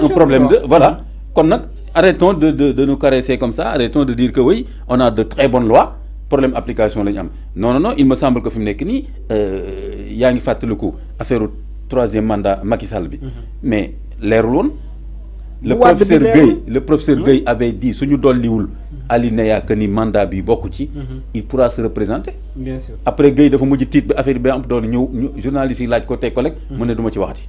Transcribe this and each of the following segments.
un problème de voilà kon nag arrêtons de nous caresser comme ça arrêtons de dire que oui on a de très bonnes lois problème application la ñu am non il me semble que fi mu nekk nii yaa ngi fàttaliku affaire troisième mandat Macky Sall bi mais leerul woon le professeur Gueye avait dit suñu dolliwul alinéa que ni mandat bi bokku ci il pourra se représenter bien sûr après Gueye dafa mujj tiit bi affaire bi am doon ñëw journaliste yi laaj ko teg ko rek mu ne du ma ci waxati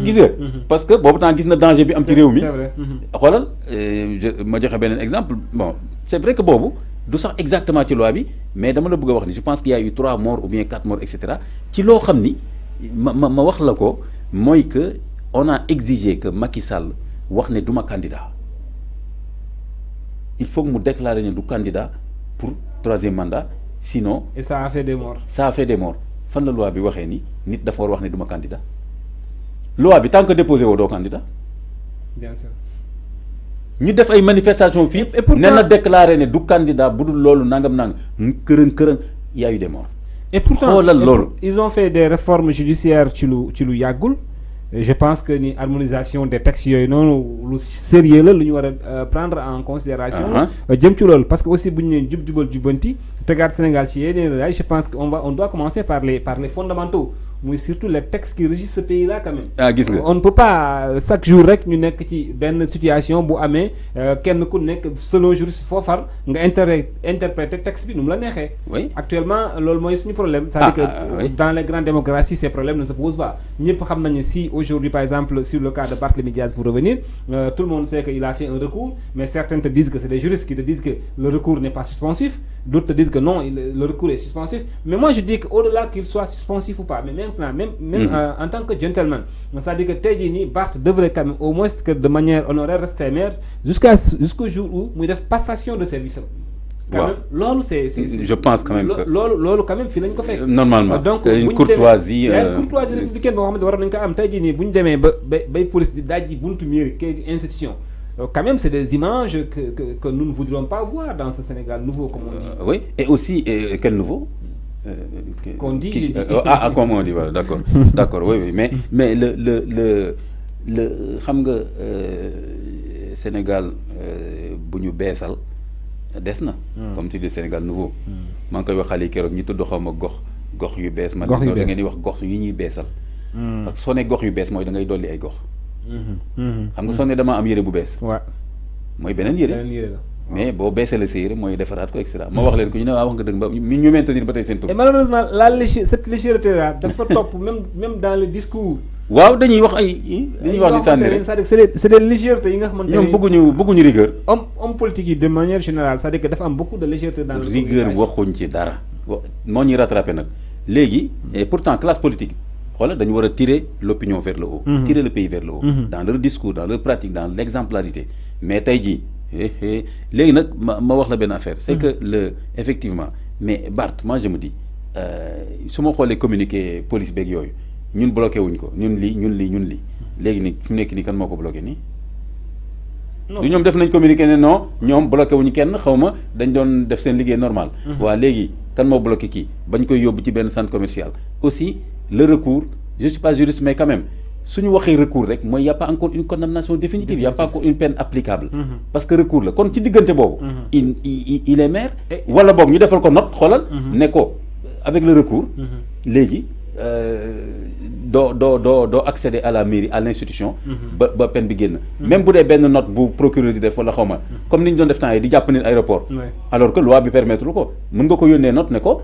gis nga parce que boobu temps gis na danger bi am ci réew mi xoolal ma joxe beneen exemple bon c'est vrai que boobu du sax exactement ci loi bi mais dama la bëgg a wax ni je pense qu'il y a eu 3 morts ou bien 4 morts et cetera ci loo xam ni ma wax la ko mooy que on a exigé que Macky Sall wax ne duma candidat il faut que mu déclarer ne du candidat pour 3e mandat sinon. et ça a fait des morts. ça a fait des morts fan la loi bi waxee ni nit dafa war wax ne duma candidat loi bi tant que déposé woo doo candidat. bien sûr. ñu def ay manifestations fii. et pourtant nee na déclaré ne du candidat bu dul loolu nangam kërën y a eu des morts. et pourtant xoolal loolu ils ont fait des réformes judiciaires ci lu yàggul. je pense que ni harmonisation des textes yooyu noonu lu sérieux la lu ñu war a prendre en considération jëm ci loolu parce que aussi bu ñu nee jubal jubanti tegaat Sénégal ci yeneen réew je pense que on doit commencer par les fondamentaux muy surtout les textes qui régissent ce pays là quand même. gis nga on ne peut pas chaque jour rek ñu nekk ci benn situation bu amee kenn ku nekk selon juriste foofar nga interpréter texte bi nu mu la neexee. oui actuellement loolu mooy suñu problème. c'est-à-dire que dans les grandes démocraties ces problèmes ne se posent pas ñëpp xam nañu si aujourd'hui par exemple sur le cas de Barthélémy Diaz pour revenir tout le monde sait qu'il a fait un recours mais certains te disent que c'est des juristes qui te disent que le recours n'est pas suspensif d'autres te disent que non le recours est suspensif mais moi je dis que au-delà qu'il soit suspensif ou pas mais maintenant même en tant que gentleman c'est-à-dire que tey jii nii Barth devrait quand même au moins que de manière honoraire rester maire jusqu'au jour où muy def passation de service quand même loolu c'est je pense quand même que loolu quand même fii lañ ko fekk normalement donc une courtoisie courtoisie républicaine boo xam ne war nañ ko am tey jii nii bu ñu demee bay police di dajji buntu mairie kay institution quand même c'est des images que nous ne voudrions pas voir dans ce Sénégal nouveau comme on dit oui et aussi quel nouveau qu'on dit j'ai dit comme on dit voilà d'accord oui mais le xam nga Sénégal bu ñu beesal des na comme tu dis Sénégal nouveau maa ngi koy wax xale yi keroog ñi tudd xaw ma gox yu bees man da ngeen di wax gox yi ñuy beesal ak soo ne gox yu bees mooy da ngay dolli ay gox xam nga soo ne dama am yére bu bees waaw mooy beneen yére la mais boo beesee la sa yére mooy defaraat ko et cetera ma wax leen ko ñu ne wax nga dëgg ba ñu maintenir ba tey seen tur et malheureusement cette légèreté là dafa topp même dans le discours waaw dañuy wax dañuy wax di sànni rek c'est des légèretés yi nga xamante ne ñoom bëgguñu rigueur homme politique yi de manière générale c'est-à-dire que dafa am beaucoup de légèreté dans le rigueur waxuñ ci dara moo ñuy rattrapé nag léegi et pourtant classe politique xoolal dañu war a tirer l'opinion vers le haut tirer le pays vers le haut dans leur discours dans leur pratique dans l'exemplarité mais tey jii léegi nag ma wax la benn affaire c'est que effectivement mais Barth moi je me dis su ma xoolee communiqué police beeg yooyu ñun bloqué wuñ ko ñun lii léegi ni fi mu nekk nii kan moo ko bloqué nii du ñoom def nañ communiqué ne non ñoom bloqué wuñu kenn xaw ma dañ doon def seen liggéey normal waa léegi kan moo bloqué kii bañ koy yóbbu ci benn centre commercial aussi le recours je suis pas juriste mais quand même suñu waxee recours rek mooy y a pas encore une condamnation définitive y a pas encore une peine applicable parce que recours la kon ci diggante boobu il est maire wala boog ñu defal ko note xoolal ne ko avec le recours léegi doo accéder à la mairie à l'institution ba peine bi génn même bu dee benn note bu procureur di def wala xaw ma comme ni ñu doon def temps yi di jàpp nit aéroport alors que loi bi permettre ko mën nga ko yónnee note ne ko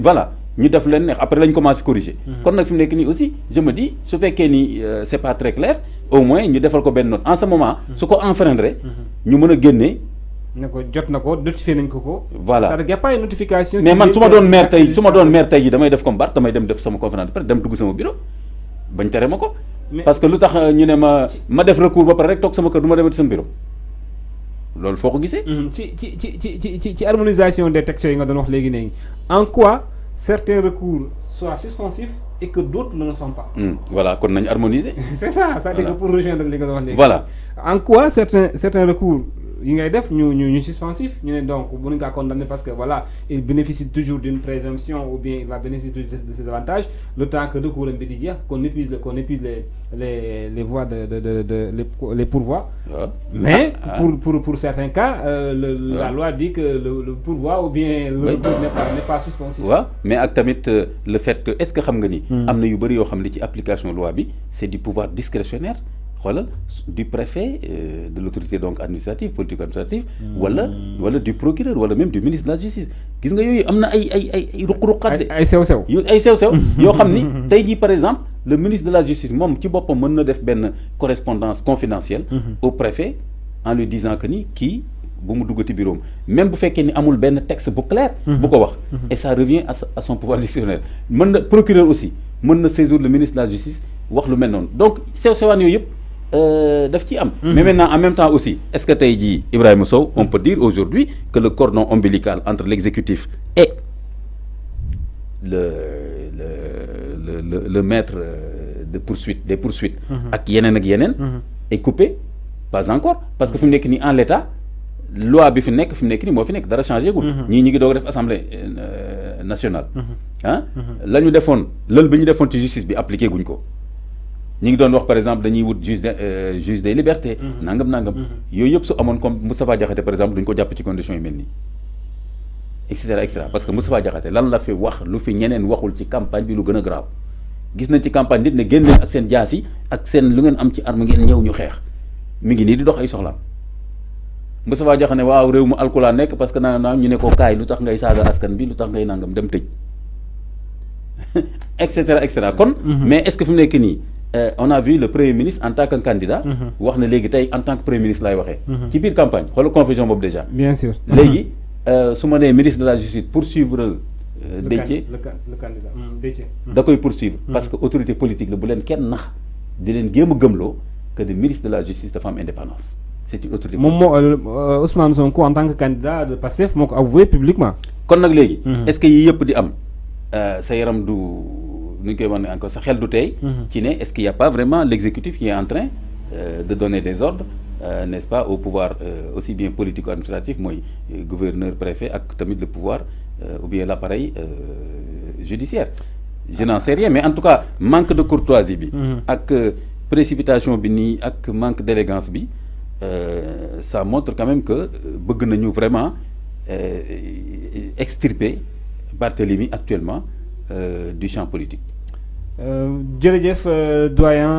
voilà ñu def leen neex après lañ commencé corriger kon nag fi mu nekk nii aussi je me dis su fekkee ni c'est pas très clair au moins ñu defal ko benn note en ce moment su ko enfreindre ñu mën a génnee ne ko jot na ko notifié nañ ko voilà c'est-à-dire y a pas une notification mais man su ma doon maire tey ji damay def comme Barth damay dem def sama conférence de presse dem dugg sama bureau bañ tere ma ko parce que lu tax ñu ne ma def recours ba pare rek toog sama kër du ma demati sama bureau loolu foo ko gisee ci harmonisation des textes yi nga doon wax léegi léegi en quoi certains recours soient suspensifs et que d'autres ne le sont pas voilà kon nañu harmoniser c'est ça c'est-à-dire que pour rejoindre li nga doon wax léegi voilà en quoi certains recours yi ngay def ñu suspensif ñu ne donc mën nga condamner parce que voilà il bénéficie toujours d'une présomption ou bien il va bénéficier de ses avantages le temps que recours bi di jeex qu'on épuise les voies les pourvois. Mais pour certains cas la loi dit que le pourvoi ou bien le recours n'est pas suspensif. Mais ak tamit le fait que est-ce que xam nga ni am na yu bëri yoo xam ne ci application loi bi c'est du pouvoir discrétionnaire xoolal du préfet de l'autorité donc administrative politique administrative wala du procureur wala même du ministre de la justice gis nga yooyu am na ay ruq-ruqaat ay sew-sew yoo xam ni tey jii par exemple le ministre de la justice moom ci boppam mën na def benn correspondance confidentielle au préfet en lui disant que ni kii bu mu duggati bureau même bu fekkee ni amul benn texte bu clair bu ko wax et ça revient à son pouvoir discrétionnaire mën na procureur aussi mën na saisir le ministre de la justice wax lu mel noonu donc sew-sewaan yooyu yëpp daf ci am. Mais maintenant en même temps aussi est-ce que tey jii Ibrahima Sow on peut dire aujourd'hui que le cordon ombilical entre l'exécutif et le maître de poursuite des poursuites ak yeneen est coupé pas encore parce que fi mu nekk nii en l'état loi bi fi nekk nii moo fi nekk dara changé gul ñii ñi ngi doog def assemblée nationale la ñu defoon lël bi ñu defoon ci justice bi appliqué guñ ko ñi ngi doon wax par exemple dañuy wut juge des libertés nangam yooyu yëpp su amoon comme Moustapha Diakhaté par exemple duñ ko jàpp ci conditions yu mel nii et cetera parce que Moustapha Diakhaté lan la fi wax lu fi ñeneen waxul ci campagne bi lu gën a grave gis nañ ci campagne nit ne génn leen ak seen jaas yi ak seen lu ngeen am ci arme ngeen ñëw ñu xeex mi ngi nii di dox ay soxlaam Moustapha Diakhaté waaw réew mu alkulaa nekk parce que naa ñu ne ko kaay lu tax ngay saaga askan bi lu tax ngay nangam dem tëj et cetera kon mais est-ce que fi mu nekk nii on a vu le premier ministre en tant que candidat wax na léegi tey en tant que premier ministre laay waxee ci biir campagne xoolal confusion boobu déjà bien sûr léegi su ma nee ministre de la justice poursuivre Déthié le candidat Déthié da koy poursuivre parce que autorité politique la bu leen kenn nax di leen géem a gëmloo que le ministre de la justice dafa am indépendance c'est une autorité moom moo Ousmane Sonko en tant que candidat de Pastef moo ko avoué publiquement kon nag léegi est-ce que yii yëpp di am sa yaram du nu ñu koy wax ne encore sa xel du tey ci ne est-ce qu'il y a pas vraiment l'exécutif qui est en train de donner des ordres n'est-ce pas au pouvoir aussi bien politico-administratif mooy gouverneur préfet ak tamit le pouvoir ou bien l'appareil judiciaire je n'en sais rien mais en tout cas manque de courtoisie bi ak précipitation bi nii ak manque d'élégance bi ça montre quand même que bëgg nañu vraiment extirper Barthélémy actuellement du champ politique. Jërëjëf doyen